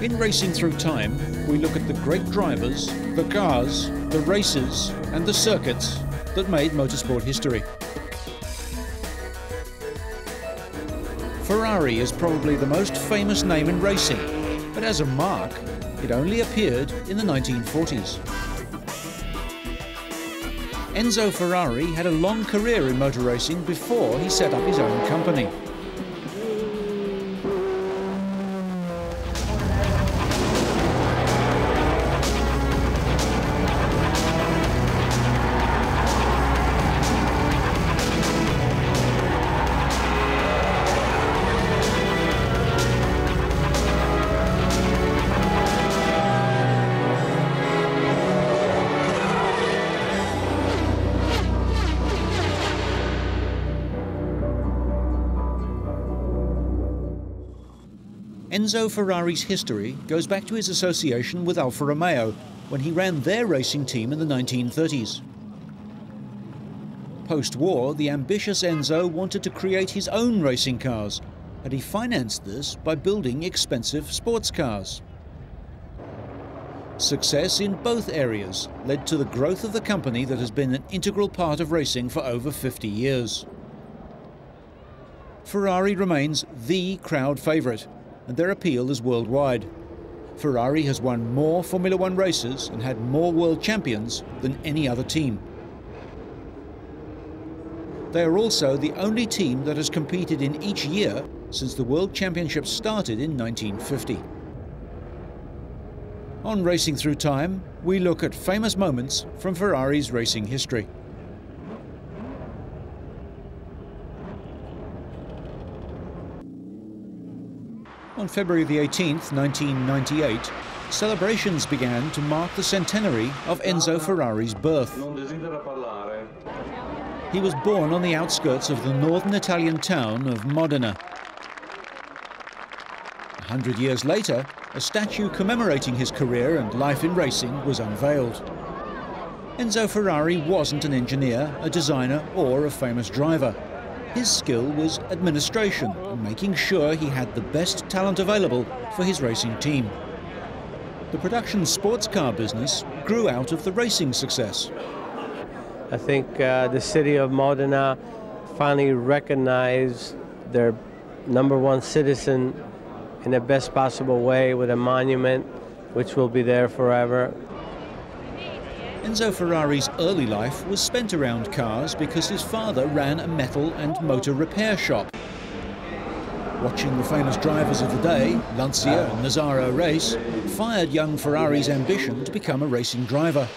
In Racing Through Time, we look at the great drivers, the cars, the races and the circuits that made motorsport history. Ferrari is probably the most famous name in racing, but as a mark, it only appeared in the 1940s. Enzo Ferrari had a long career in motor racing before he set up his own company. Enzo Ferrari's history goes back to his association with Alfa Romeo when he ran their racing team in the 1930s. Post-war, the ambitious Enzo wanted to create his own racing cars, and he financed this by building expensive sports cars. Success in both areas led to the growth of the company that has been an integral part of racing for over 50 years. Ferrari remains the crowd favourite, and their appeal is worldwide. Ferrari has won more Formula One races and had more world champions than any other team. They are also the only team that has competed in each year since the World Championship started in 1950. On Racing Through Time, we look at famous moments from Ferrari's racing history. On February the 18th, 1998, celebrations began to mark the centenary of Enzo Ferrari's birth. He was born on the outskirts of the northern Italian town of Modena. 100 years later, a statue commemorating his career and life in racing was unveiled. Enzo Ferrari wasn't an engineer, a designer, or a famous driver. His skill was administration and making sure he had the best talent available for his racing team. The production sports car business grew out of the racing success. I think the city of Modena finally recognized their #1 citizen in the best possible way with a monument which will be there forever. Enzo Ferrari's early life was spent around cars because his father ran a metal and motor repair shop. Watching the famous drivers of the day, Lancia and Nazzaro, race, fired young Ferrari's ambition to become a racing driver.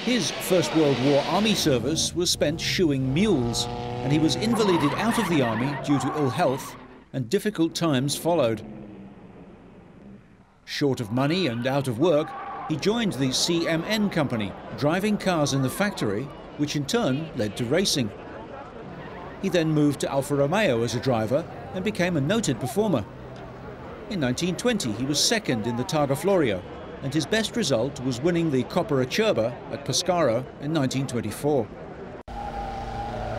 His First World War army service was spent shoeing mules, and he was invalided out of the army due to ill health, and difficult times followed. Short of money and out of work, he joined the CMN company, driving cars in the factory, which in turn led to racing. He then moved to Alfa Romeo as a driver and became a noted performer. In 1920, he was second in the Targa Florio, and his best result was winning the Coppa Acerba at Pescara in 1924.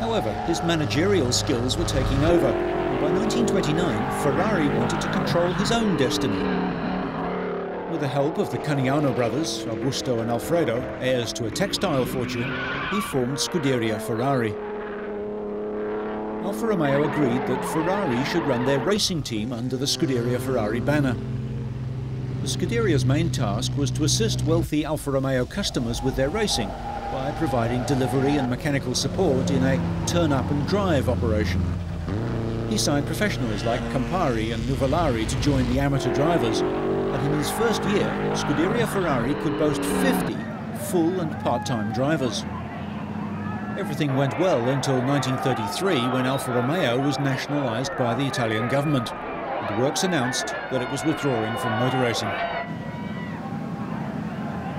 However, his managerial skills were taking over, and by 1929, Ferrari wanted to control his own destiny. With the help of the Caniano brothers, Augusto and Alfredo, heirs to a textile fortune, he formed Scuderia Ferrari. Alfa Romeo agreed that Ferrari should run their racing team under the Scuderia Ferrari banner. The Scuderia's main task was to assist wealthy Alfa Romeo customers with their racing by providing delivery and mechanical support in a turn-up-and-drive operation. He signed professionals like Campari and Nuvolari to join the amateur drivers, and in his first year, Scuderia Ferrari could boast 50 full and part-time drivers. Everything went well until 1933, when Alfa Romeo was nationalised by the Italian government, and the works announced that it was withdrawing from motor racing.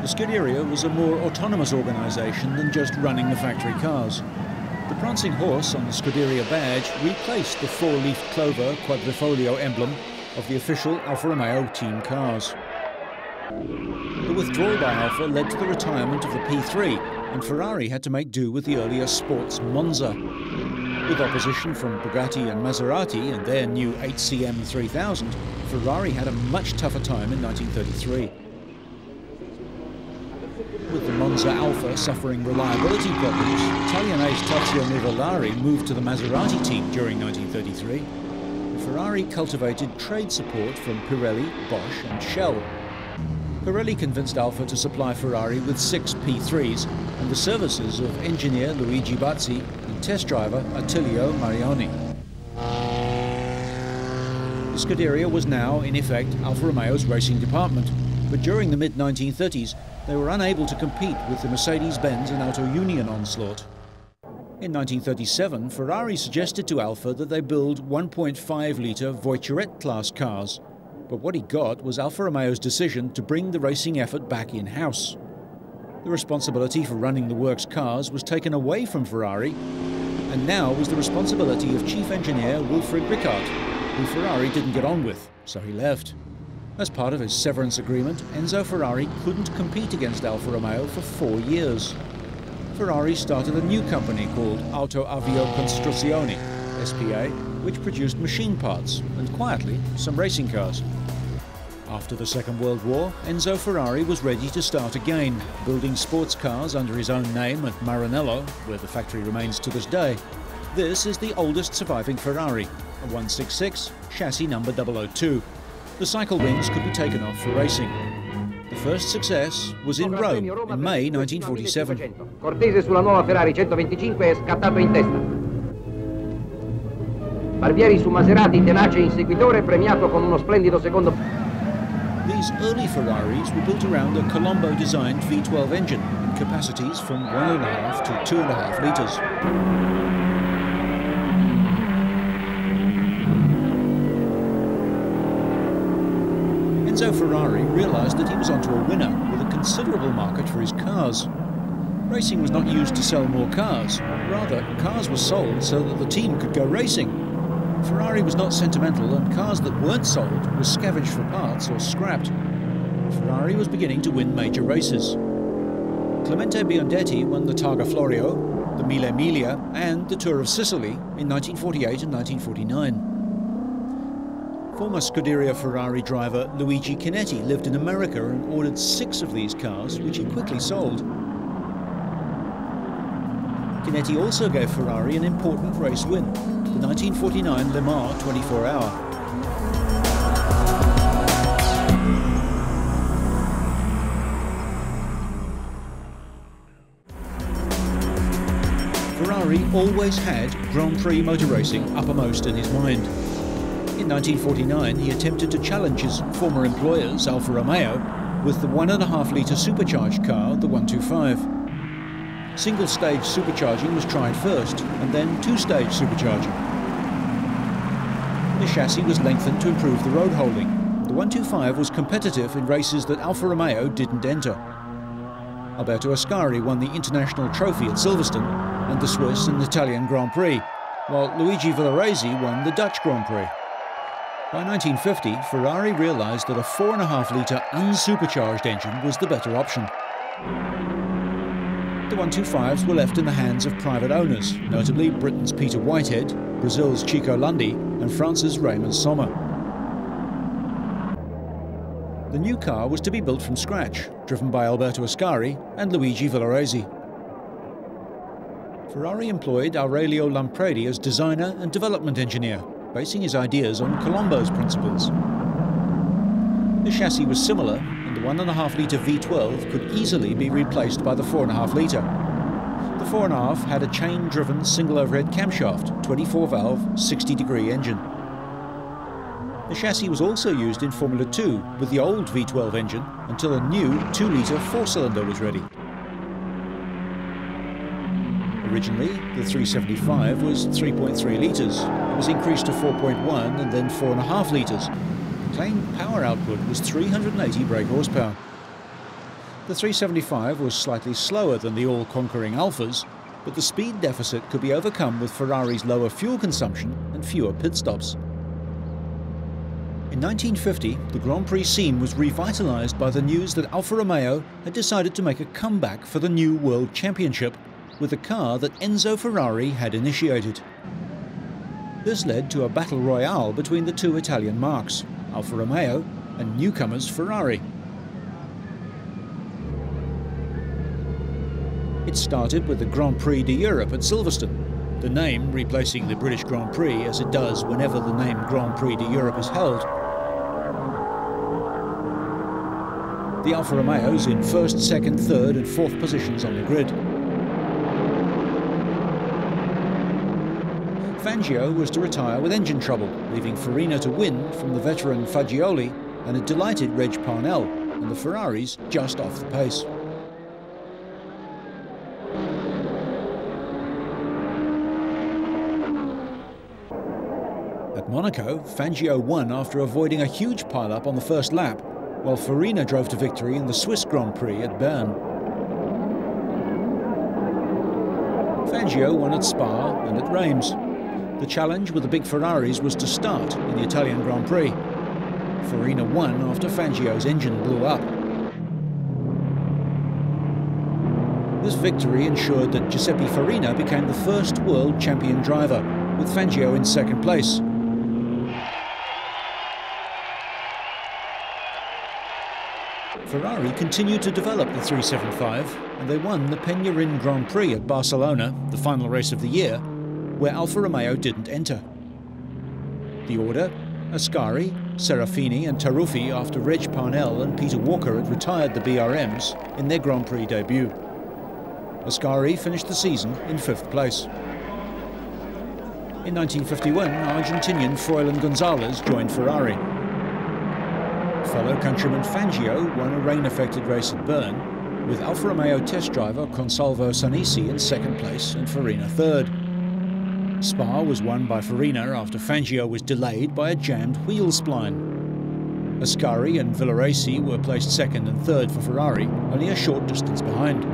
The Scuderia was a more autonomous organisation than just running the factory cars. The prancing horse on the Scuderia badge replaced the four-leaf clover quadrifoglio emblem of the official Alfa Romeo team cars. The withdrawal by Alfa led to the retirement of the P3, and Ferrari had to make do with the earlier sports Monza. With opposition from Bugatti and Maserati and their new 8cm 3000, Ferrari had a much tougher time in 1933. With the Monza Alfa suffering reliability problems, Italian ace Tazio Nuvolari moved to the Maserati team during 1933. Ferrari cultivated trade support from Pirelli, Bosch and Shell. Pirelli convinced Alfa to supply Ferrari with 6 P3s and the services of engineer Luigi Bazzi and test driver Attilio Marioni. The Scuderia was now, in effect, Alfa Romeo's racing department, but during the mid-1930s they were unable to compete with the Mercedes-Benz and Auto Union onslaught. In 1937, Ferrari suggested to Alfa that they build 1.5-litre Voiturette-class cars, but what he got was Alfa Romeo's decision to bring the racing effort back in-house. The responsibility for running the works cars was taken away from Ferrari, and now was the responsibility of chief engineer Wilfried Rickard, who Ferrari didn't get on with, so he left. As part of his severance agreement, Enzo Ferrari couldn't compete against Alfa Romeo for 4 years. Ferrari started a new company called Auto Avio Costruzioni, SPA, which produced machine parts and, quietly, some racing cars. After the Second World War, Enzo Ferrari was ready to start again, building sports cars under his own name at Maranello, where the factory remains to this day. This is the oldest surviving Ferrari, a 166, chassis number 002. The cycle rings could be taken off for racing. The first success was in Rome in May 1947. Cortese sulla nuova Ferrari 125 è scattato in testa. Barbieri su Maserati, tenace inseguitore, premiato con uno splendido secondo. These early Ferraris were built around a Colombo-designed V12 engine in capacities from 1.5 to 2.5 litres. Enzo Ferrari realised that he was onto a winner with a considerable market for his cars. Racing was not used to sell more cars, rather cars were sold so that the team could go racing. Ferrari was not sentimental, and cars that weren't sold were scavenged for parts or scrapped. Ferrari was beginning to win major races. Clemente Biondetti won the Targa Florio, the Mille Miglia and the Tour of Sicily in 1948 and 1949. Former Scuderia Ferrari driver Luigi Chinetti lived in America and ordered 6 of these cars, which he quickly sold. Chinetti also gave Ferrari an important race win, the 1949 Le Mans 24-hour. Ferrari always had Grand Prix motor racing uppermost in his mind. In 1949, he attempted to challenge his former employers, Alfa Romeo, with the 1.5-litre supercharged car, the 125. Single-stage supercharging was tried first, and then 2-stage supercharging. The chassis was lengthened to improve the road holding. The 125 was competitive in races that Alfa Romeo didn't enter. Alberto Ascari won the International Trophy at Silverstone and the Swiss and Italian Grand Prix, while Luigi Villoresi won the Dutch Grand Prix. By 1950, Ferrari realised that a 4.5-litre unsupercharged engine was the better option. The 125s were left in the hands of private owners, notably Britain's Peter Whitehead, Brazil's Chico Landi and France's Raymond Sommer. The new car was to be built from scratch, driven by Alberto Ascari and Luigi Villoresi. Ferrari employed Aurelio Lampredi as designer and development engineer, basing his ideas on Colombo's principles. The chassis was similar, and the 1.5-litre V12 could easily be replaced by the 4.5-litre. The 4.5 had a chain-driven single-overhead camshaft, 24-valve, 60-degree engine. The chassis was also used in Formula 2 with the old V12 engine until a new 2-litre 4-cylinder was ready. Originally, the 375 was 3.3 litres. It was increased to 4.1 and then 4.5 litres. The claimed power output was 380 brake horsepower. The 375 was slightly slower than the all-conquering Alfas, but the speed deficit could be overcome with Ferrari's lower fuel consumption and fewer pit stops. In 1950, the Grand Prix scene was revitalised by the news that Alfa Romeo had decided to make a comeback for the new World Championship with a car that Enzo Ferrari had initiated. This led to a battle royale between the two Italian marques, Alfa Romeo and newcomers Ferrari. It started with the Grand Prix d'Europe at Silverstone, the name replacing the British Grand Prix as it does whenever the name Grand Prix d'Europe is held. The Alfa Romeos in first, second, third and fourth positions on the grid. Fangio was to retire with engine trouble, leaving Farina to win from the veteran Fagioli and a delighted Reg Parnell, and the Ferraris just off the pace. At Monaco, Fangio won after avoiding a huge pile-up on the first lap, while Farina drove to victory in the Swiss Grand Prix at Bern. Fangio won at Spa and at Reims. The challenge with the big Ferraris was to start in the Italian Grand Prix. Farina won after Fangio's engine blew up. This victory ensured that Giuseppe Farina became the first world champion driver, with Fangio in second place. Ferrari continued to develop the 375, and they won the Peñarín Grand Prix at Barcelona, the final race of the year, where Alfa Romeo didn't enter. The order: Ascari, Serafini and Taruffi after Reg Parnell and Peter Walker had retired the BRMs in their Grand Prix debut. Ascari finished the season in 5th place. In 1951, Argentinian Froilan Gonzalez joined Ferrari. Fellow countryman Fangio won a rain-affected race at Bern, with Alfa Romeo test driver Consalvo Sanisi in 2nd place and Farina 3rd. Spa was won by Farina after Fangio was delayed by a jammed wheel spline. Ascari and Villarace were placed 2nd and 3rd for Ferrari, only a short distance behind.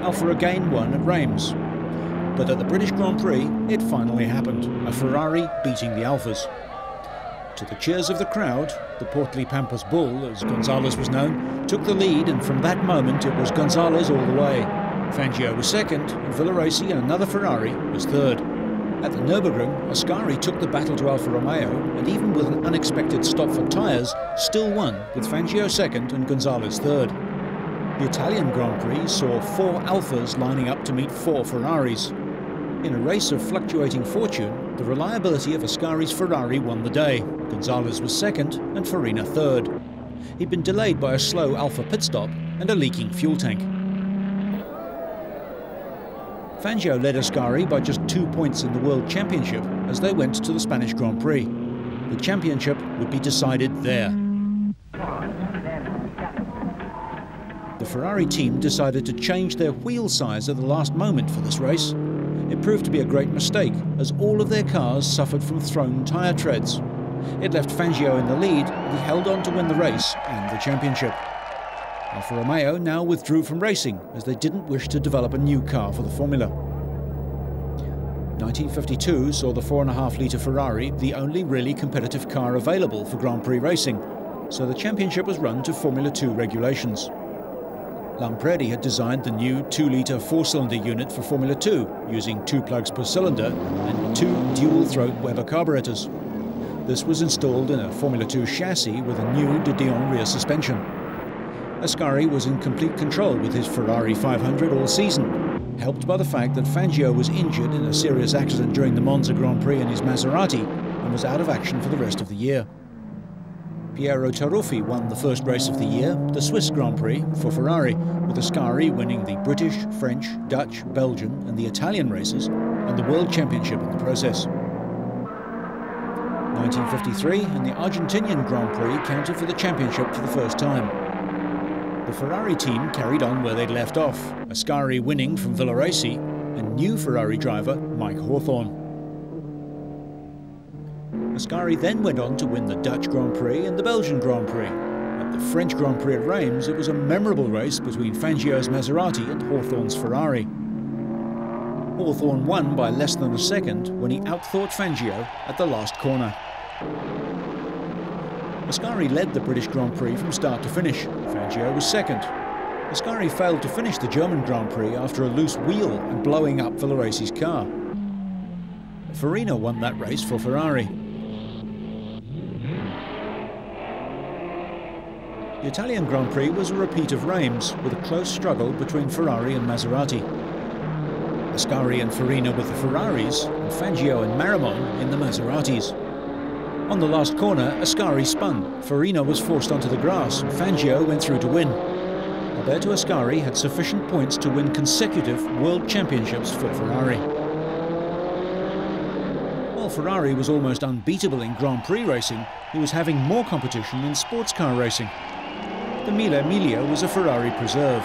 Alfa again won at Reims. But at the British Grand Prix, it finally happened, a Ferrari beating the Alfas. To the cheers of the crowd, the portly Pampas Bull, as Gonzalez was known, took the lead, and from that moment it was Gonzalez all the way. Fangio was 2nd, and Villarace and another Ferrari was 3rd. At the Nürburgring, Ascari took the battle to Alfa Romeo, and even with an unexpected stop for tyres, still won, with Fangio 2nd and Gonzalez 3rd. The Italian Grand Prix saw 4 Alfas lining up to meet 4 Ferraris. In a race of fluctuating fortune, the reliability of Ascari's Ferrari won the day. Gonzalez was 2nd and Farina 3rd. He'd been delayed by a slow Alfa pit stop and a leaking fuel tank. Fangio led Ascari by just 2 points in the World Championship as they went to the Spanish Grand Prix. The championship would be decided there. The Ferrari team decided to change their wheel size at the last moment for this race. It proved to be a great mistake, as all of their cars suffered from thrown tyre treads. It left Fangio in the lead, and he held on to win the race and the championship. Alfa Romeo now withdrew from racing, as they didn't wish to develop a new car for the Formula. 1952 saw the 4.5-litre Ferrari the only really competitive car available for Grand Prix racing, so the championship was run to Formula 2 regulations. Lampredi had designed the new 2-litre 4-cylinder unit for Formula 2, using 2 plugs per cylinder and 2 dual-throat Weber carburetors. This was installed in a Formula 2 chassis with a new de Dion rear suspension. Ascari was in complete control with his Ferrari 500 all season, helped by the fact that Fangio was injured in a serious accident during the Monza Grand Prix in his Maserati and was out of action for the rest of the year. Piero Taruffi won the first race of the year, the Swiss Grand Prix, for Ferrari, with Ascari winning the British, French, Dutch, Belgian and the Italian races, and the World Championship in the process. 1953 and the Argentinian Grand Prix counted for the championship for the first time. The Ferrari team carried on where they'd left off, Ascari winning from Villarace and new Ferrari driver Mike Hawthorn. Ascari then went on to win the Dutch Grand Prix and the Belgian Grand Prix. At the French Grand Prix at Reims, it was a memorable race between Fangio's Maserati and Hawthorn's Ferrari. Hawthorn won by less than a second when he outthought Fangio at the last corner. Ascari led the British Grand Prix from start to finish. Fangio was 2nd. Ascari failed to finish the German Grand Prix after a loose wheel and blowing up Villarace's car. Farina won that race for Ferrari. The Italian Grand Prix was a repeat of Reims, with a close struggle between Ferrari and Maserati. Ascari and Farina with the Ferraris, and Fangio and Marimon in the Maseratis. On the last corner, Ascari spun. Farina was forced onto the grass, and Fangio went through to win. Alberto Ascari had sufficient points to win consecutive World Championships for Ferrari. While Ferrari was almost unbeatable in Grand Prix racing, he was having more competition in sports car racing. The Mille Miglia was a Ferrari preserve.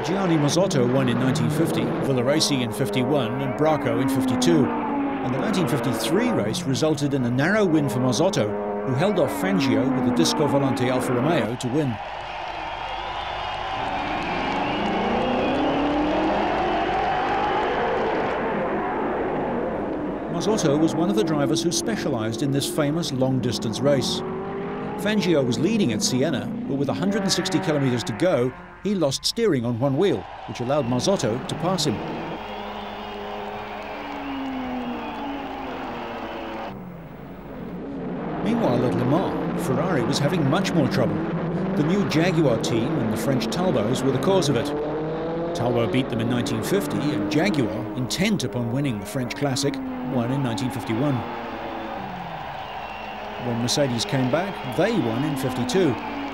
Gianni Mazzotto won in 1950, Villarace in 51 and Bracco in 52. And the 1953 race resulted in a narrow win for Mazzotto, who held off Fangio with a Disco Volante Alfa Romeo to win. Mazzotto was one of the drivers who specialised in this famous long-distance race. Fangio was leading at Siena, but with 160 kilometres to go, he lost steering on one wheel, which allowed Mazzotto to pass him. Meanwhile at Le Mans, Ferrari was having much more trouble. The new Jaguar team and the French Talbots were the cause of it. Talbot beat them in 1950, and Jaguar, intent upon winning the French Classic, won in 1951. When Mercedes came back, they won in 52,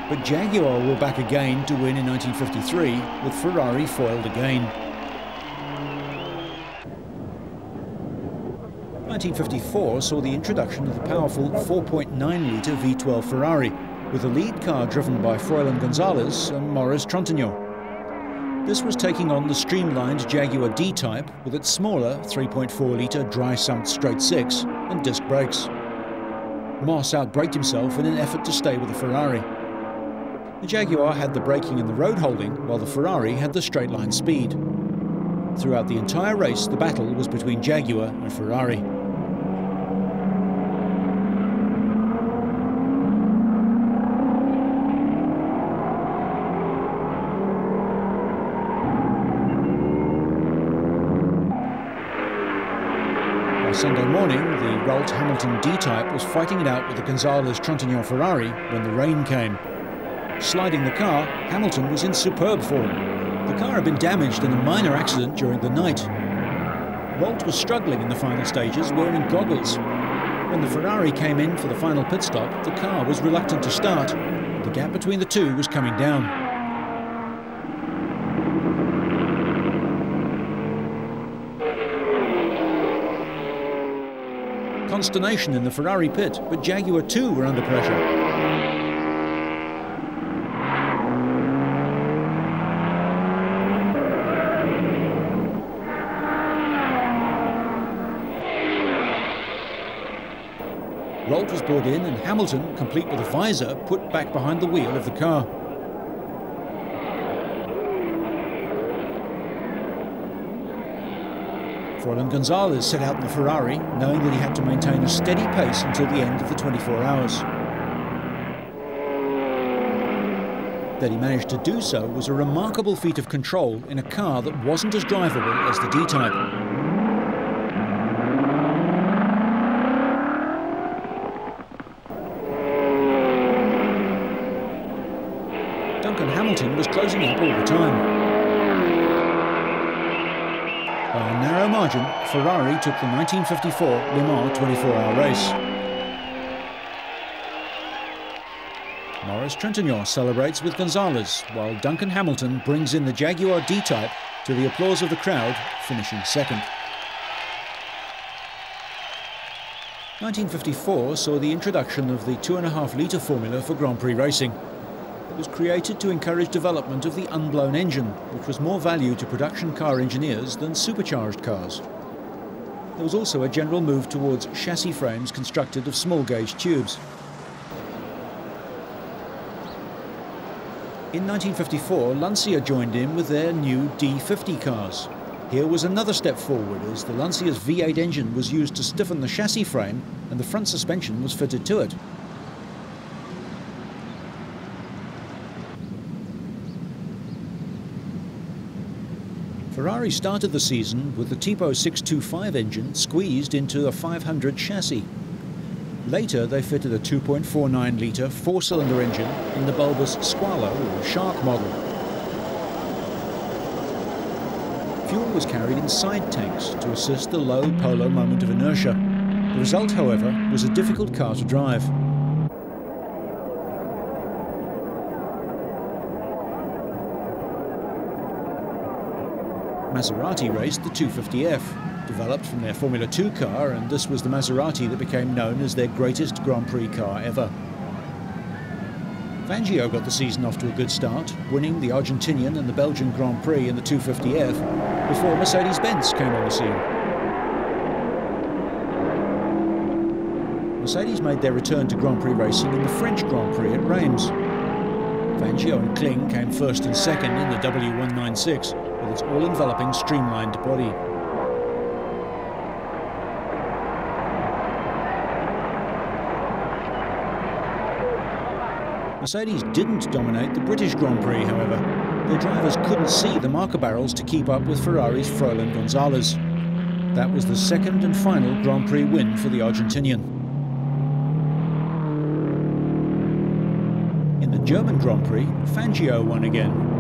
but Jaguar were back again to win in 1953, with Ferrari foiled again. 1954 saw the introduction of the powerful 4.9-litre V12 Ferrari, with the lead car driven by Froilan Gonzalez and Maurice Trintignant. This was taking on the streamlined Jaguar D-Type with its smaller 3.4-litre dry-sumped straight six and disc brakes. Moss outbraked himself in an effort to stay with the Ferrari. The Jaguar had the braking and the road holding, while the Ferrari had the straight-line speed. Throughout the entire race, the battle was between Jaguar and Ferrari. Sunday morning, the Ralt Hamilton D-Type was fighting it out with the Gonzalez-Trintignant Ferrari when the rain came. Sliding the car, Hamilton was in superb form. The car had been damaged in a minor accident during the night. Ralt was struggling in the final stages, wearing goggles. When the Ferrari came in for the final pit stop, the car was reluctant to start. The gap between the two was coming down. Consternation in the Ferrari pit, but Jaguar too were under pressure. Ralt was brought in and Hamilton, complete with a visor, put back behind the wheel of the car. Froilan Gonzalez set out in the Ferrari, knowing that he had to maintain a steady pace until the end of the 24 hours. That he managed to do so was a remarkable feat of control in a car that wasn't as drivable as the D-Type. Duncan Hamilton was closing up all the time. By a narrow margin, Ferrari took the 1954 Le Mans 24-hour race. Maurice Trintignant celebrates with Gonzalez, while Duncan Hamilton brings in the Jaguar D-Type to the applause of the crowd, finishing second. 1954 saw the introduction of the 2.5-litre formula for Grand Prix racing. It was created to encourage development of the unblown engine, which was more value to production car engineers than supercharged cars. There was also a general move towards chassis frames constructed of small-gauge tubes. In 1954, Lancia joined in with their new D50 cars. Here was another step forward, as the Lancia's V8 engine was used to stiffen the chassis frame and the front suspension was fitted to it. Ferrari started the season with the Tipo 625 engine squeezed into a 500 chassis. Later they fitted a 2.49-litre four-cylinder engine in the bulbous Squalo or Shark model. Fuel was carried in side tanks to assist the low polo moment of inertia. The result, however, was a difficult car to drive. Maserati raced the 250F, developed from their Formula 2 car, and this was the Maserati that became known as their greatest Grand Prix car ever. Fangio got the season off to a good start, winning the Argentinian and the Belgian Grand Prix in the 250F before Mercedes-Benz came on the scene. Mercedes made their return to Grand Prix racing in the French Grand Prix at Reims. Fangio and Kling came first and second in the W196 with its all-enveloping streamlined body. Mercedes didn't dominate the British Grand Prix, however. Their drivers couldn't see the marker barrels to keep up with Ferrari's Froilan Gonzalez. That was the second and final Grand Prix win for the Argentinian. In the German Grand Prix, Fangio won again.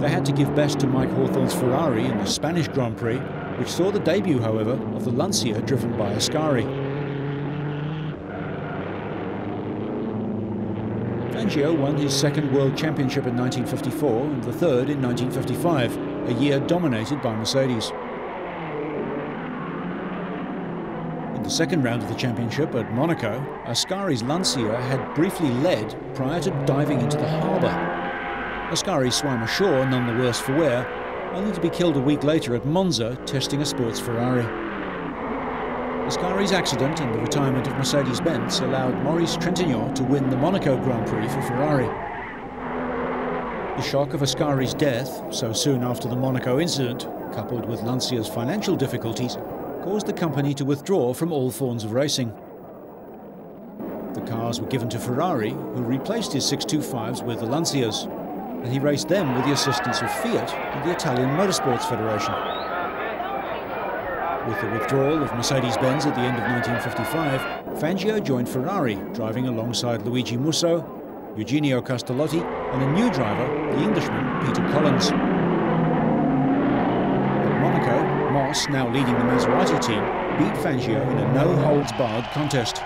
They had to give best to Mike Hawthorne's Ferrari in the Spanish Grand Prix, which saw the debut, however, of the Lancia driven by Ascari. Fangio won his second World Championship in 1954 and the third in 1955, a year dominated by Mercedes. In the second round of the championship at Monaco, Ascari's Lancia had briefly led prior to diving into the harbour. Ascari swam ashore, none the worse for wear, only to be killed a week later at Monza testing a sports Ferrari. Ascari's accident and the retirement of Mercedes-Benz allowed Maurice Trintignant to win the Monaco Grand Prix for Ferrari. The shock of Ascari's death, so soon after the Monaco incident, coupled with Lancia's financial difficulties, caused the company to withdraw from all forms of racing. The cars were given to Ferrari, who replaced his 625s with the Lancias, and he raced them with the assistance of Fiat and the Italian Motorsports Federation. With the withdrawal of Mercedes-Benz at the end of 1955, Fangio joined Ferrari, driving alongside Luigi Musso, Eugenio Castellotti, and a new driver, the Englishman Peter Collins. At Monaco, Moss, now leading the Maserati team, beat Fangio in a no-holds-barred contest.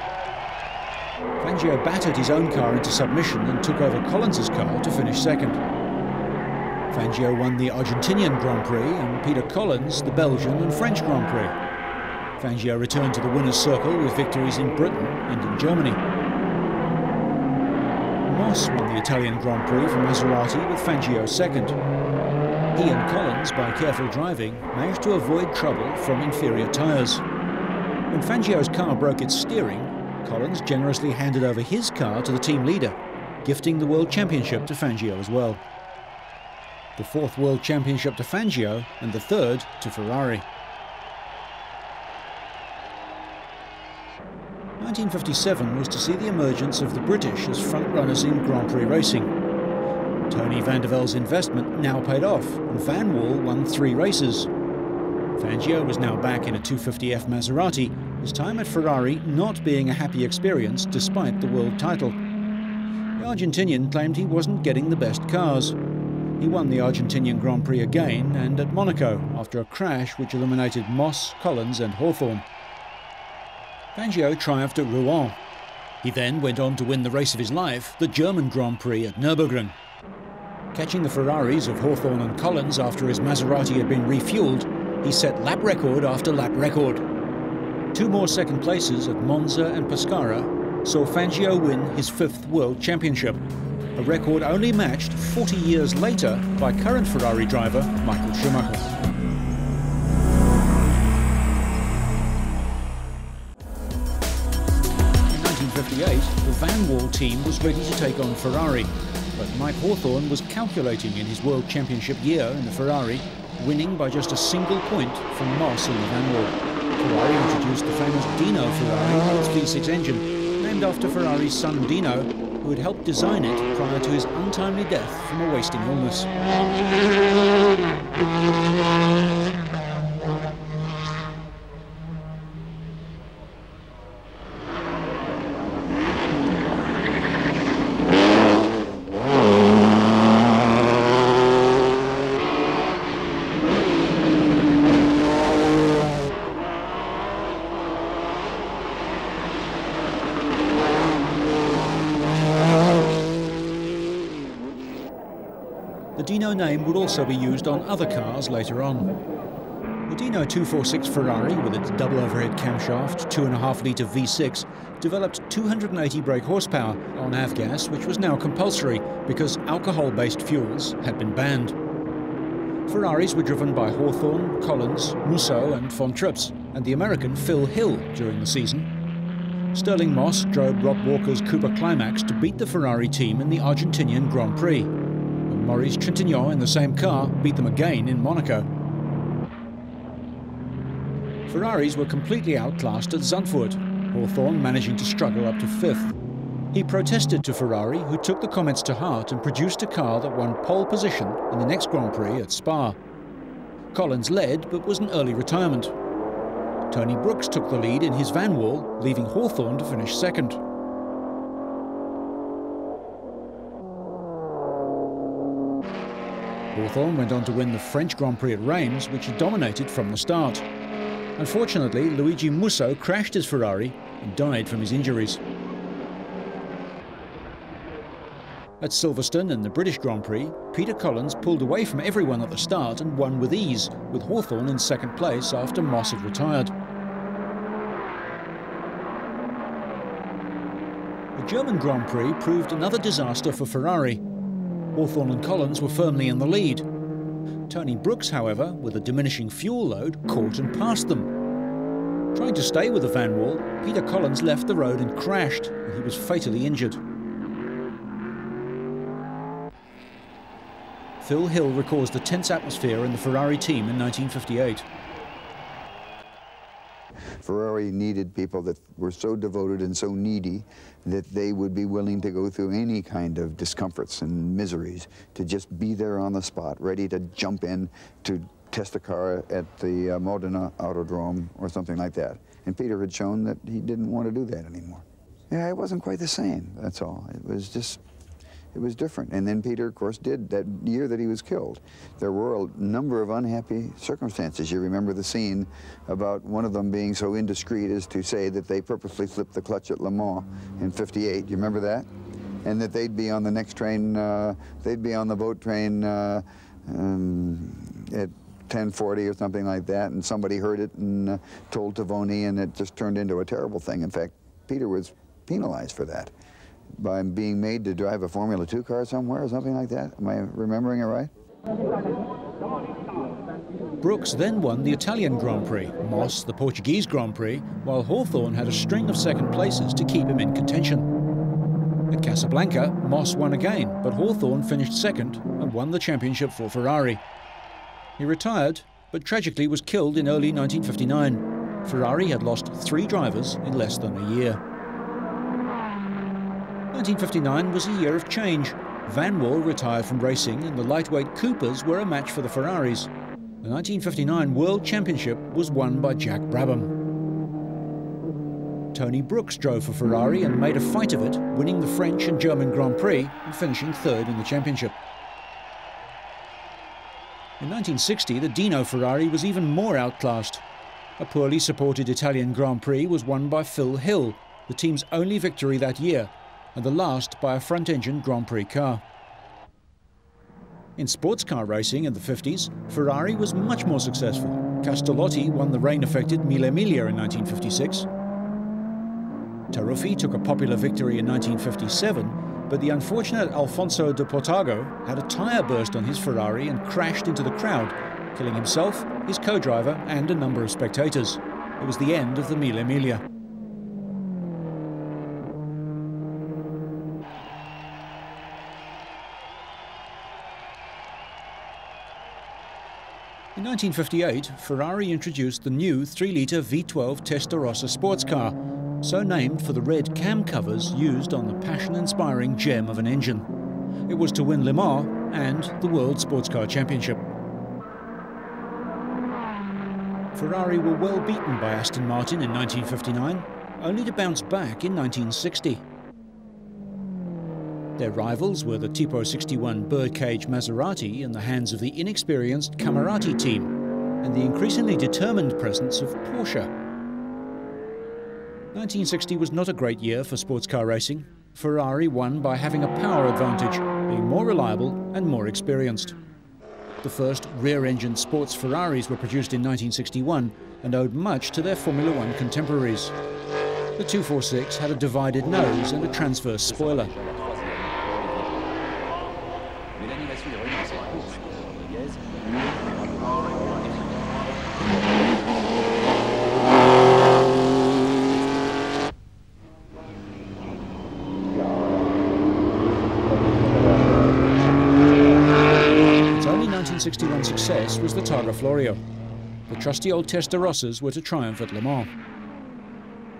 Fangio battered his own car into submission and took over Collins's car to finish second. Fangio won the Argentinian Grand Prix and Peter Collins the Belgian and French Grand Prix. Fangio returned to the winner's circle with victories in Britain and in Germany. Moss won the Italian Grand Prix for Maserati with Fangio second. He and Collins, by careful driving, managed to avoid trouble from inferior tyres. When Fangio's car broke its steering, Collins generously handed over his car to the team leader, gifting the World Championship to Fangio as well. The fourth World Championship to Fangio and the third to Ferrari. 1957 was to see the emergence of the British as front-runners in Grand Prix racing. Tony van der Velde's investment now paid off, and Van Wall won 3 races. Fangio was now back in a 250F Maserati, his time at Ferrari not being a happy experience despite the world title. The Argentinian claimed he wasn't getting the best cars. He won the Argentinian Grand Prix again and at Monaco after a crash which eliminated Moss, Collins and Hawthorne. Fangio triumphed at Rouen. He then went on to win the race of his life, the German Grand Prix at Nürburgring. Catching the Ferraris of Hawthorne and Collins after his Maserati had been refueled, he set lap record after lap record. 2 more second places at Monza and Pescara saw Fangio win his 5th World Championship, a record only matched 40 years later by current Ferrari driver Michael Schumacher. In 1958, the Van Wall team was ready to take on Ferrari, but Mike Hawthorne was calculating in his World Championship year in the Ferrari, winning by just a single point from Moss in the Van Wall. Ferrari introduced the famous Dino Ferrari with its V6 engine, named after Ferrari's son Dino, who who had helped design it prior to his untimely death from a wasting illness. The Dino name would also be used on other cars later on. The Dino 246 Ferrari, with its double overhead camshaft 2.5-litre V6, developed 280 brake horsepower on avgas, which was now compulsory because alcohol-based fuels had been banned. Ferraris were driven by Hawthorne, Collins, Musso and Von Trips, and the American Phil Hill during the season. Sterling Moss drove Rob Walker's Cooper Climax to beat the Ferrari team in the Argentinian Grand Prix. Maurice Trintignant in the same car beat them again in Monaco. Ferraris were completely outclassed at Zandvoort, Hawthorne managing to struggle up to 5th. He protested to Ferrari, who took the comments to heart and produced a car that won pole position in the next Grand Prix at Spa. Collins led, but was an early retirement. Tony Brooks took the lead in his Van Wall, leaving Hawthorne to finish second. Hawthorne went on to win the French Grand Prix at Reims, which he dominated from the start. Unfortunately, Luigi Musso crashed his Ferrari and died from his injuries. At Silverstone in the British Grand Prix, Peter Collins pulled away from everyone at the start and won with ease, with Hawthorne in second place after Moss had retired. The German Grand Prix proved another disaster for Ferrari. Hawthorne and Collins were firmly in the lead. Tony Brooks, however, with a diminishing fuel load, caught and passed them. Trying to stay with the Van Wall, Peter Collins left the road and crashed, and he was fatally injured. Phil Hill recalls the tense atmosphere in the Ferrari team in 1958. Ferrari needed people that were so devoted and so needy that they would be willing to go through any kind of discomforts and miseries to just be there on the spot, ready to jump in to test a car at the Modena Autodrome or something like that. And Peter had shown that he didn't want to do that anymore. Yeah, it wasn't quite the same, that's all. It was different. And then Peter, of course, did that year that he was killed. There were a number of unhappy circumstances. You remember the scene about one of them being so indiscreet as to say that they purposely flipped the clutch at Le Mans in '58. You remember that? And that they'd be on the next train, they'd be on the boat train at 10:40 or something like that, and somebody heard it and told Tavoni, and it just turned into a terrible thing. In fact, Peter was penalized for that, by being made to drive a Formula 2 car somewhere or something like that. Am I remembering it right? Brooks then won the Italian Grand Prix, Moss the Portuguese Grand Prix, while Hawthorne had a string of second places to keep him in contention. At Casablanca, Moss won again, but Hawthorne finished second and won the championship for Ferrari. He retired, but tragically was killed in early 1959. Ferrari had lost 3 drivers in less than a year. 1959 was a year of change. Van Wall retired from racing and the lightweight Coopers were a match for the Ferraris. The 1959 World Championship was won by Jack Brabham. Tony Brooks drove for Ferrari and made a fight of it, winning the French and German Grand Prix and finishing 3rd in the championship. In 1960, the Dino Ferrari was even more outclassed. A poorly supported Italian Grand Prix was won by Phil Hill, the team's only victory that year, and the last by a front-engine Grand Prix car. In sports car racing in the 50s, Ferrari was much more successful. Castellotti won the rain-affected Mille Miglia in 1956. Taruffi took a popular victory in 1957, but the unfortunate Alfonso de Portago had a tyre burst on his Ferrari and crashed into the crowd, killing himself, his co-driver and a number of spectators. It was the end of the Mille Miglia. In 1958, Ferrari introduced the new 3-litre V12 Testarossa sports car, so named for the red cam covers used on the passion-inspiring gem of an engine. It was to win Le Mans and the World Sports Car Championship. Ferrari were well beaten by Aston Martin in 1959, only to bounce back in 1960. Their rivals were the Tipo 61 birdcage Maserati in the hands of the inexperienced Camerati team and the increasingly determined presence of Porsche. 1960 was not a great year for sports car racing. Ferrari won by having a power advantage, being more reliable and more experienced. The first rear-engine sports Ferraris were produced in 1961 and owed much to their Formula One contemporaries. The 246 had a divided nose and a transverse spoiler. Its only 1961 success was the Targa Florio. The trusty old Testarossas were to triumph at Le Mans.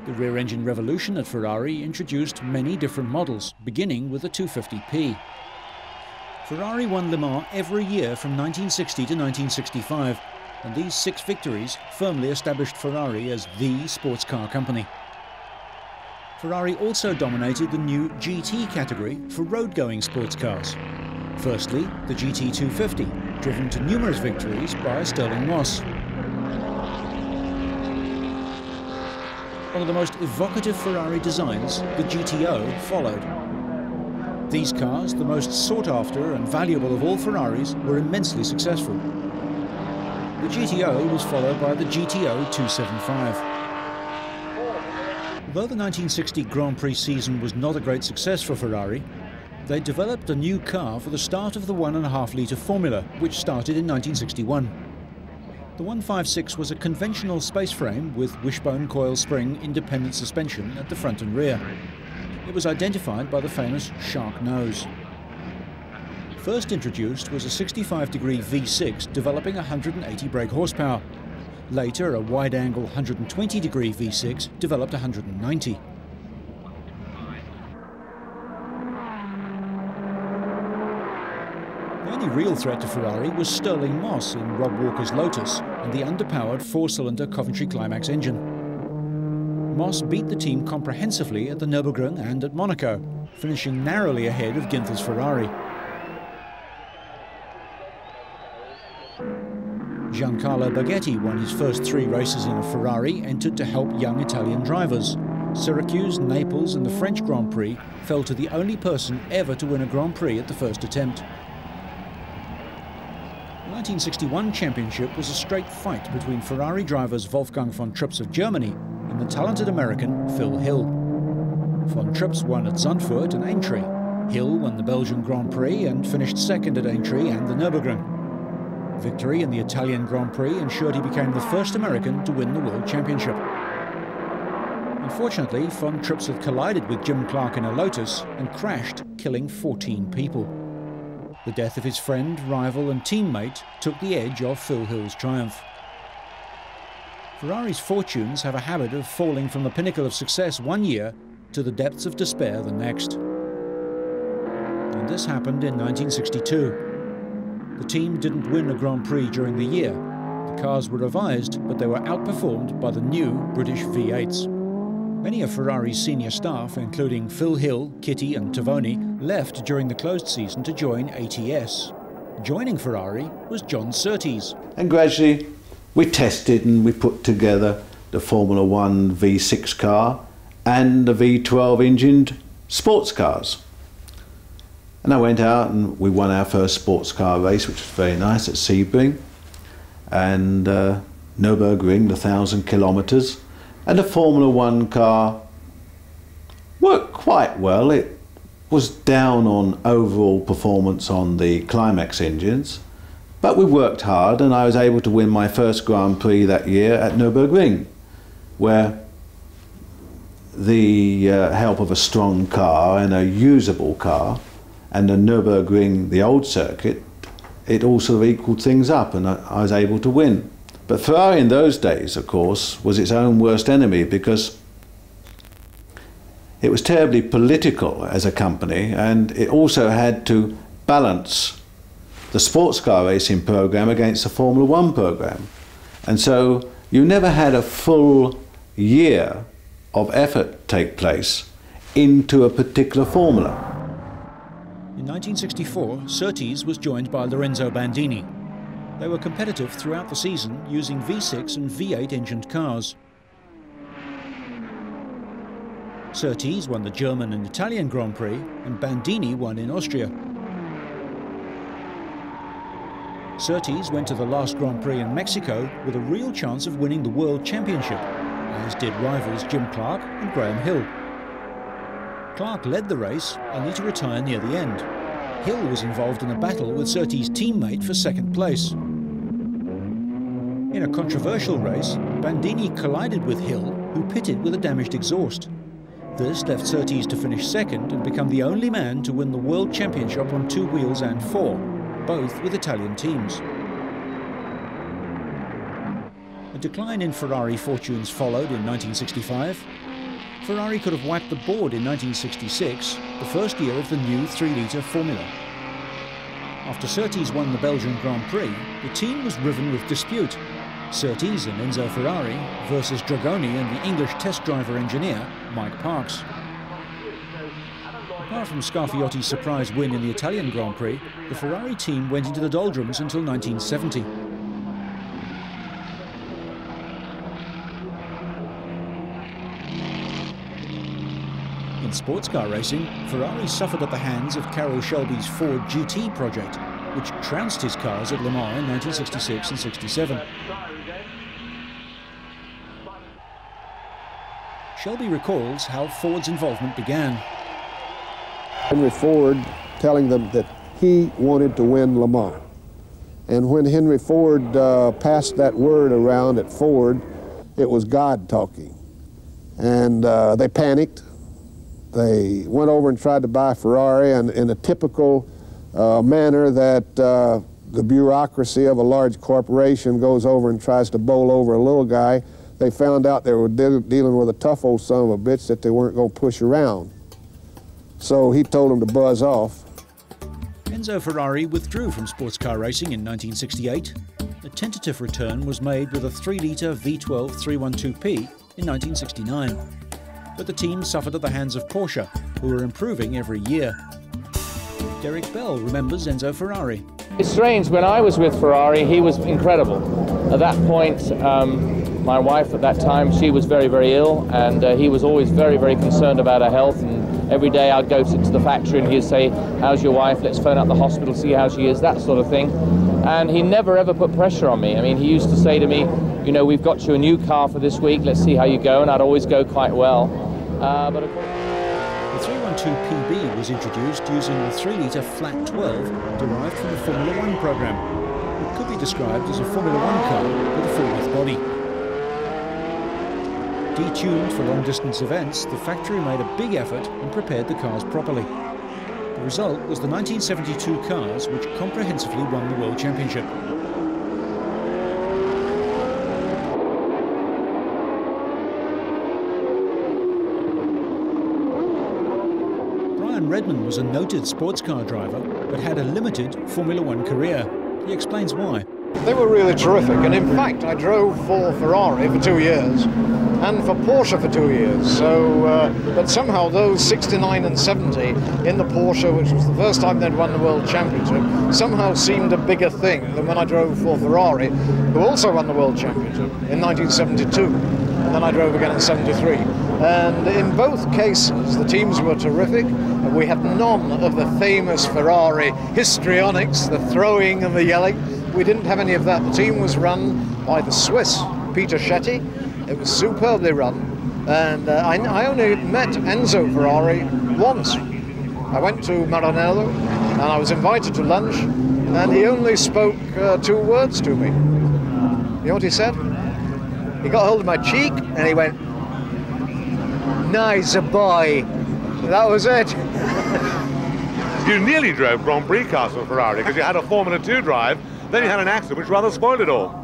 The rear-engine revolution at Ferrari introduced many different models, beginning with the 250p. Ferrari won Le Mans every year from 1960 to 1965, and these 6 victories firmly established Ferrari as the sports car company. Ferrari also dominated the new GT category for road-going sports cars. Firstly, the GT 250, driven to numerous victories by Stirling Moss. One of the most evocative Ferrari designs, the GTO, followed. These cars, the most sought after and valuable of all Ferraris, were immensely successful. The GTO was followed by the GTO 275. Although the 1960 Grand Prix season was not a great success for Ferrari, they developed a new car for the start of the 1.5-litre Formula, which started in 1961. The 156 was a conventional space frame with wishbone coil spring independent suspension at the front and rear. It was identified by the famous shark nose. First introduced was a 65-degree V6 developing 180 brake horsepower. Later, a wide-angle 120-degree V6 developed 190. The only real threat to Ferrari was Stirling Moss in Rob Walker's Lotus and the underpowered 4-cylinder Coventry Climax engine. Moss beat the team comprehensively at the Nürburgring and at Monaco, finishing narrowly ahead of Ginther's Ferrari. Giancarlo Baghetti won his first 3 races in a Ferrari, entered to help young Italian drivers. Syracuse, Naples and the French Grand Prix fell to the only person ever to win a Grand Prix at the first attempt. The 1961 championship was a straight fight between Ferrari drivers Wolfgang von Trips of Germany and the talented American Phil Hill. Von Trips won at Zandvoort and Aintree. Hill won the Belgian Grand Prix and finished second at Aintree and the Nürburgring. Victory in the Italian Grand Prix ensured he became the first American to win the World Championship. Unfortunately, von Trips had collided with Jim Clark in a Lotus and crashed, killing 14 people. The death of his friend, rival and teammate took the edge off Phil Hill's triumph. Ferrari's fortunes have a habit of falling from the pinnacle of success one year to the depths of despair the next. And this happened in 1962. The team didn't win a Grand Prix during the year. The cars were revised, but they were outperformed by the new British V8s. Many of Ferrari's senior staff, including Phil Hill, Kitty and Tavoni, left during the closed season to join ATS. Joining Ferrari was John Surtees. And gradually we tested and we put together the Formula One V6 car and the V12 engined sports cars. And I went out and we won our first sports car race, which was very nice, at Sebring, and Nürburgring, the 1,000 kilometres. And the Formula One car worked quite well. It was down on overall performance on the Climax engines, but we worked hard and I was able to win my first Grand Prix that year at Nürburgring, where the help of a strong car and a usable car and the Nürburgring, the old circuit, it all sort of equalled things up and I was able to win. But Ferrari in those days, of course, was its own worst enemy because It was terribly political as a company, and it also had to balance the sports car racing program against the Formula One program. And so you never had a full year of effort take place into a particular formula. In 1964, Surtees was joined by Lorenzo Bandini. They were competitive throughout the season using V6 and V8 engined cars. Surtees won the German and Italian Grand Prix, and Bandini won in Austria. Surtees went to the last Grand Prix in Mexico with a real chance of winning the World Championship, as did rivals Jim Clark and Graham Hill. Clark led the race, only to retire near the end. Hill was involved in a battle with Surtees' teammate for second place. In a controversial race, Bandini collided with Hill, who pitted with a damaged exhaust. This left Surtees to finish second and become the only man to win the World Championship on 2 wheels and 4, both with Italian teams. A decline in Ferrari fortunes followed in 1965. Ferrari could have wiped the board in 1966, the first year of the new 3-litre formula. After Surtees won the Belgian Grand Prix, the team was riven with dispute. Surtees and Enzo Ferrari versus Dragoni and the English test driver engineer, Mike Parks. Apart from Scarfiotti's surprise win in the Italian Grand Prix, the Ferrari team went into the doldrums until 1970. In sports car racing, Ferrari suffered at the hands of Carroll Shelby's Ford GT project, which trounced his cars at Le Mans in 1966 and 67. Shelby recalls how Ford's involvement began. Henry Ford telling them that he wanted to win Le Mans. And when Henry Ford passed that word around at Ford, it was God talking. And they panicked. They went over and tried to buy Ferrari, and in a typical manner that the bureaucracy of a large corporation goes over and tries to bowl over a little guy, they found out they were dealing with a tough old son of a bitch that they weren't going to push around. So he told them to buzz off. Enzo Ferrari withdrew from sports car racing in 1968. A tentative return was made with a 3-litre V12 312P in 1969. But the team suffered at the hands of Porsche, who were improving every year. Derek Bell remembers Enzo Ferrari. It's strange, when I was with Ferrari, he was incredible. At that point, my wife at that time, she was very, very ill, and he was always very, very concerned about her health. And every day I'd go to the factory and he'd say, "How's your wife? Let's phone up the hospital, see how she is," that sort of thing. And he never ever put pressure on me. I mean, he used to say to me, "You know, we've got you a new car for this week, let's see how you go," and I'd always go quite well. But of course, the 312PB was introduced using the 3-litre flat 12 derived from the Formula One program. It could be described as a Formula One car with a full-width body. Detuned for long-distance events, the factory made a big effort and prepared the cars properly. The result was the 1972 cars, which comprehensively won the World Championship. Brian Redman was a noted sports car driver, but had a limited Formula One career. He explains why. They were really terrific, and in fact I drove for Ferrari for 2 years and for Porsche for 2 years, so but somehow those 69 and 70 in the Porsche, which was the first time they'd won the World Championship, somehow seemed a bigger thing than when I drove for Ferrari, who also won the World Championship in 1972, and then I drove again in 73. And in both cases the teams were terrific. We had none of the famous Ferrari histrionics, the throwing and the yelling. We didn't have any of that. The team was run by the Swiss, Peter Shetty. It was superbly run. And I only met Enzo Ferrari once. I went to Maranello and I was invited to lunch, and he only spoke 2 words to me. You know what he said? He got hold of my cheek and he went, "Nice boy." That was it. You nearly drove Grand Prix cars for Ferrari because you had a Formula 2 drive, then you had an accident which rather spoiled it all.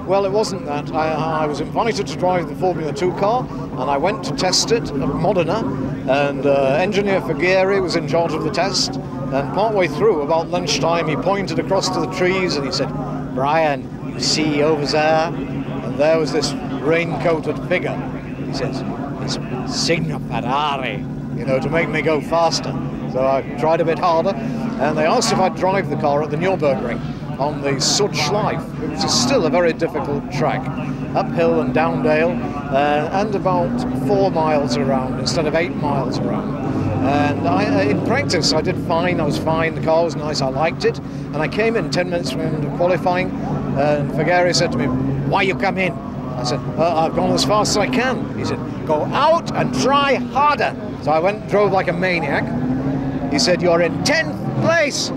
Well, it wasn't that. I was invited to drive the Formula 2 car, and I went to test it at Modena, and engineer Ferrari was in charge of the test, and partway through, about lunchtime, he pointed across to the trees and he said, "Brian, you see over there?" And there was this raincoated figure. He says, "It's Signor Ferrari," you know, to make me go faster. So I tried a bit harder, and they asked if I'd drive the car at the Nürburgring on the Sudschleif, which is still a very difficult track, uphill and downdale, and about 4 miles around instead of 8 miles around. And in practice I did fine, I was fine, the car was nice, I liked it, and I came in 10 minutes from the qualifying, and Ferrari said to me, "Why you come in?" I said, "I've gone as fast as I can." He said, "Go out and try harder." So I went and drove like a maniac. He said, "You're in 10th place."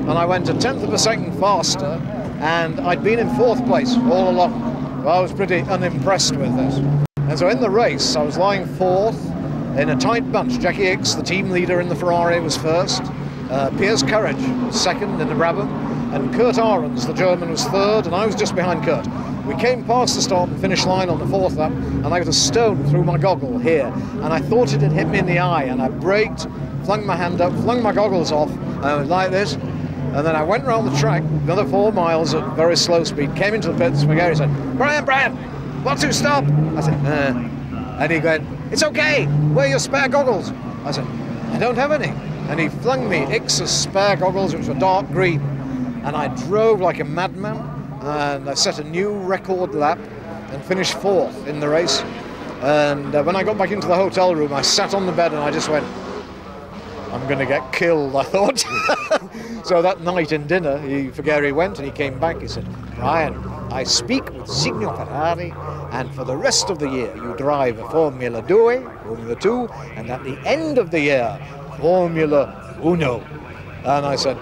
And I went a tenth of a second faster, and I'd been in 4th place all along. So I was pretty unimpressed with this. And so in the race, I was lying 4th in a tight bunch. Jackie Hicks, the team leader in the Ferrari, was 1st. Piers Courage was 2nd in the Brabham, and Kurt Ahrens, the German, was 3rd, and I was just behind Kurt. We came past the start and finish line on the 4th lap, and I got a stone through my goggle here, and I thought it had hit me in the eye, and I braked, flung my hand up, flung my goggles off, and I was like this. And then I went round the track, another 4 miles at very slow speed, came into the pits, McGarry said, Brian, want to stop?" I said, And he went, "It's okay, wear your spare goggles." I said, "I don't have any." And he flung me Ix's spare goggles, which were dark green. And I drove like a madman, and I set a new record lap and finished 4th in the race. And when I got back into the hotel room, I sat on the bed and I just went, "I'm going to get killed," I thought. So that night in dinner, Ferrari went and he came back. He said, "Brian, I speak with Signor Ferrari, and for the rest of the year you drive a Formula 2, Formula 2, and at the end of the year, Formula 1. And I said,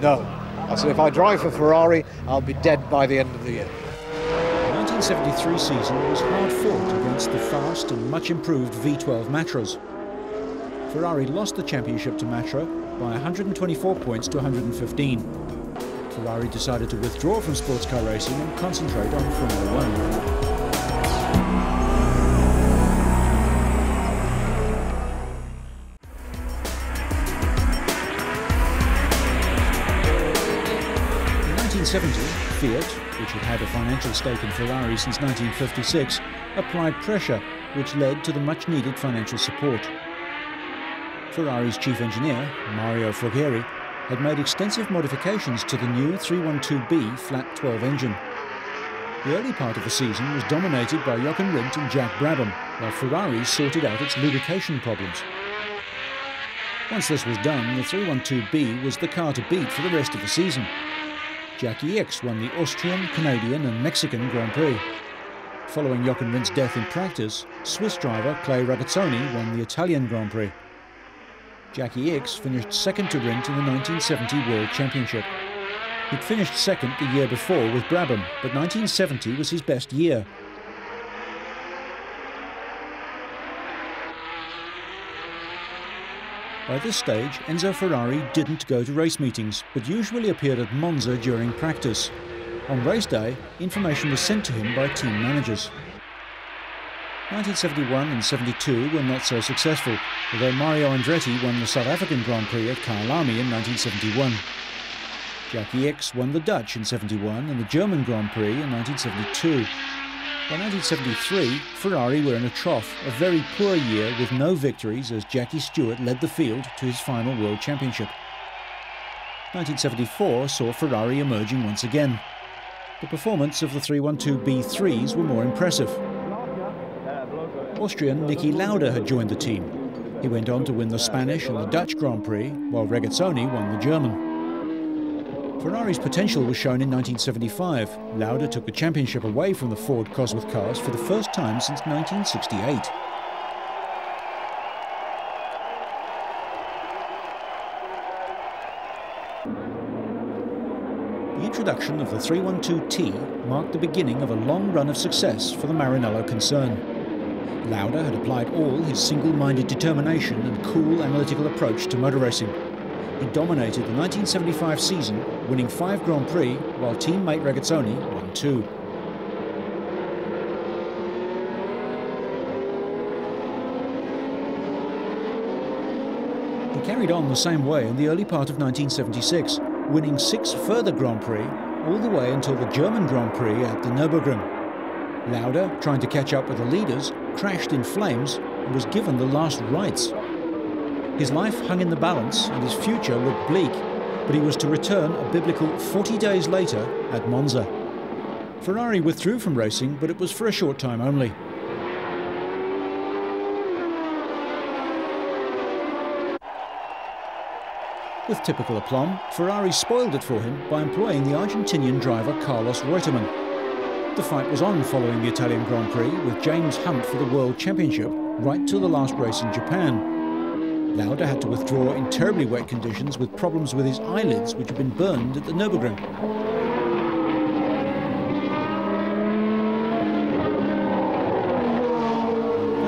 "No." I said, "If I drive for Ferrari, I'll be dead by the end of the year." The 1973 season was hard fought against the fast and much improved V12 Matras. Ferrari lost the championship to Matra by 124 points to 115. Ferrari decided to withdraw from sports car racing and concentrate on Formula 1. In 1970, Fiat, which had had a financial stake in Ferrari since 1956, applied pressure, which led to the much-needed financial support. Ferrari's chief engineer, Mario Frugeri, had made extensive modifications to the new 312B flat 12 engine. The early part of the season was dominated by Jochen Rindt and Jack Brabham, while Ferrari sorted out its lubrication problems. Once this was done, the 312B was the car to beat for the rest of the season. Jackie Hicks won the Austrian, Canadian and Mexican Grand Prix. Following Jochen Rindt's death in practice, Swiss driver Clay Regazzoni won the Italian Grand Prix. Jackie Hicks finished 2nd to Rindt in the 1970 World Championship. He'd finished 2nd the year before with Brabham, but 1970 was his best year. By this stage, Enzo Ferrari didn't go to race meetings, but usually appeared at Monza during practice. On race day, information was sent to him by team managers. 1971 and 72 were not so successful, although Mario Andretti won the South African Grand Prix at Kyalami in 1971. Jackie Hicks won the Dutch in 71 and the German Grand Prix in 1972. By 1973, Ferrari were in a trough, a very poor year with no victories as Jackie Stewart led the field to his final World Championship. 1974 saw Ferrari emerging once again. The performance of the 312B3s were more impressive. Austrian Niki Lauda had joined the team. He went on to win the Spanish and the Dutch Grand Prix, while Regazzoni won the German. Ferrari's potential was shown in 1975. Lauda took the championship away from the Ford Cosworth cars for the first time since 1968. The introduction of the 312T marked the beginning of a long run of success for the Maranello concern. Lauda had applied all his single-minded determination and cool analytical approach to motor racing. He dominated the 1975 season, winning 5 Grand Prix, while teammate Regazzoni won 2. carried on the same way in the early part of 1976, winning 6 further Grand Prix, all the way until the German Grand Prix at the Nürburgring. Lauda, trying to catch up with the leaders, crashed in flames and was given the last rites. His life hung in the balance and his future looked bleak, but he was to return a biblical 40 days later at Monza. Ferrari withdrew from racing, but it was for a short time only. With typical aplomb, Ferrari spoiled it for him by employing the Argentinian driver Carlos Reutemann. The fight was on following the Italian Grand Prix, with James Hunt for the World Championship right to the last race in Japan. Lauda had to withdraw in terribly wet conditions with problems with his eyelids, which had been burned at the Nürburgring.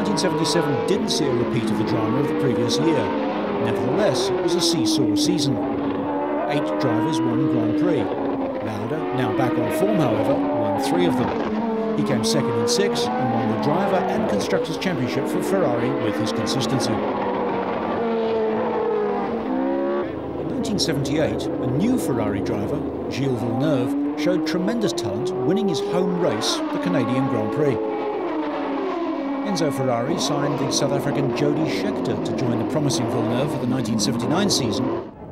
1977 didn't see a repeat of the drama of the previous year. Nevertheless, it was a seesaw season. 8 drivers won Grand Prix. Lauda, now back on form however, won 3 of them. He came second in 6 and won the Driver and Constructors' Championship for Ferrari with his consistency. In 1978, a new Ferrari driver, Gilles Villeneuve, showed tremendous talent, winning his home race, the Canadian Grand Prix. Enzo Ferrari signed the South African Jody Scheckter to join the promising Villeneuve for the 1979 season,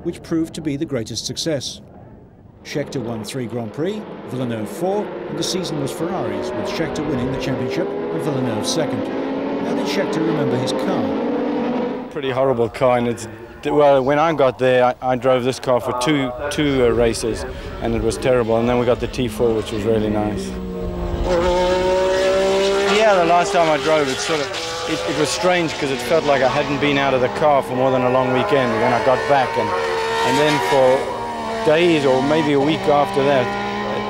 which proved to be the greatest success. Scheckter won 3 Grand Prix, Villeneuve 4, and the season was Ferrari's, with Scheckter winning the championship and Villeneuve second. How did Scheckter remember his car? Pretty horrible car, and well, when I got there, I drove this car for two races, and it was terrible. And then we got the T4, which was really nice. Yeah, the last time I drove, it was strange because it felt like I hadn't been out of the car for more than a long weekend when I got back, and then for days or maybe a week after that,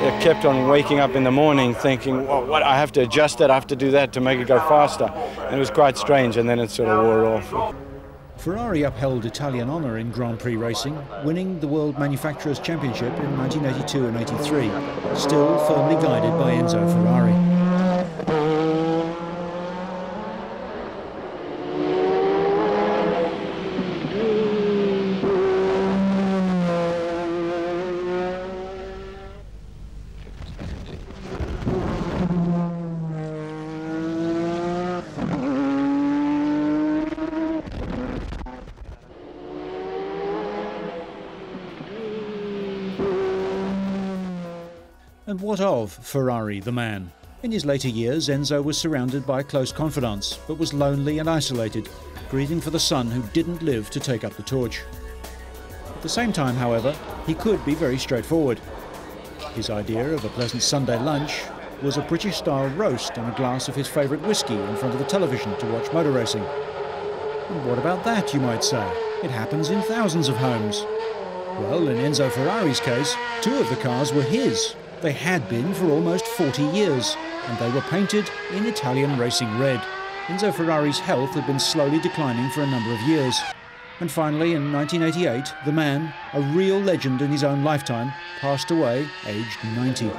I kept on waking up in the morning thinking, well, what, I have to adjust that, I have to do that to make it go faster. And it was quite strange, and then it sort of wore off. Ferrari upheld Italian honour in Grand Prix racing, winning the World Manufacturers' Championship in 1982 and 83, still firmly guided by Enzo Ferrari. And what of Ferrari the man? In his later years, Enzo was surrounded by close confidants, but was lonely and isolated, grieving for the son who didn't live to take up the torch. At the same time, however, he could be very straightforward. His idea of a pleasant Sunday lunch was a British-style roast and a glass of his favourite whiskey in front of the television to watch motor racing. And what about that, you might say? It happens in thousands of homes. Well, in Enzo Ferrari's case, 2 of the cars were his. They had been for almost 40 years, and they were painted in Italian racing red. Enzo Ferrari's health had been slowly declining for a number of years. And finally, in 1988, the man, a real legend in his own lifetime, passed away aged 90.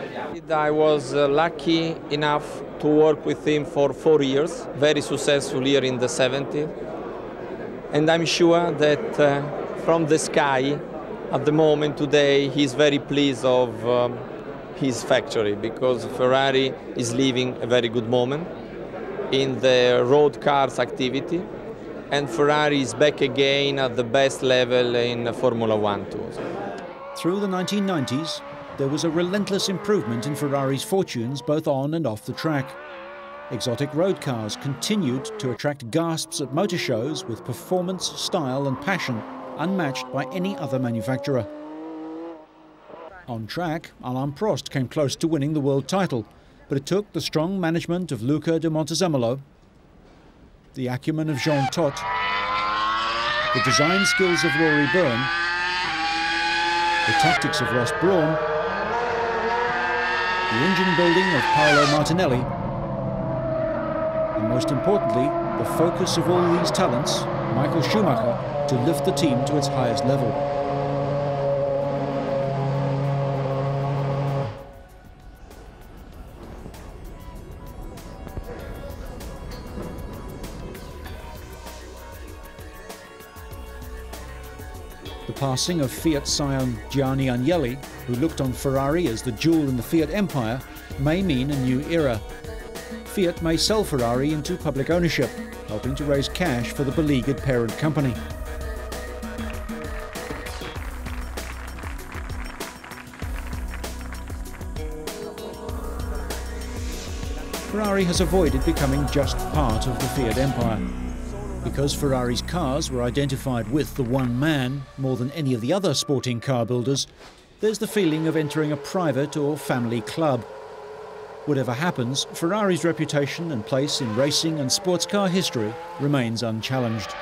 I was lucky enough to work with him for 4 years, very successful here in the 70s. And I'm sure that from the sky, at the moment today, he's very pleased of his factory, because Ferrari is living a very good moment in the road cars activity, and Ferrari is back again at the best level in Formula 1 too. Through the 1990s, there was a relentless improvement in Ferrari's fortunes both on and off the track. Exotic road cars continued to attract gasps at motor shows with performance, style and passion unmatched by any other manufacturer. On track, Alain Prost came close to winning the world title, but it took the strong management of Luca de Montezemolo, the acumen of Jean Todt, the design skills of Rory Byrne, the tactics of Ross Brawn, the engine building of Paolo Martinelli, and most importantly, the focus of all these talents, Michael Schumacher, to lift the team to its highest level. The passing of Fiat scion Gianni Agnelli, who looked on Ferrari as the jewel in the Fiat empire, may mean a new era. Fiat may sell Ferrari into public ownership, helping to raise cash for the beleaguered parent company. Ferrari has avoided becoming just part of the Fiat empire. Because Ferrari's cars were identified with the one man more than any of the other sporting car builders, there's the feeling of entering a private or family club. Whatever happens, Ferrari's reputation and place in racing and sports car history remains unchallenged.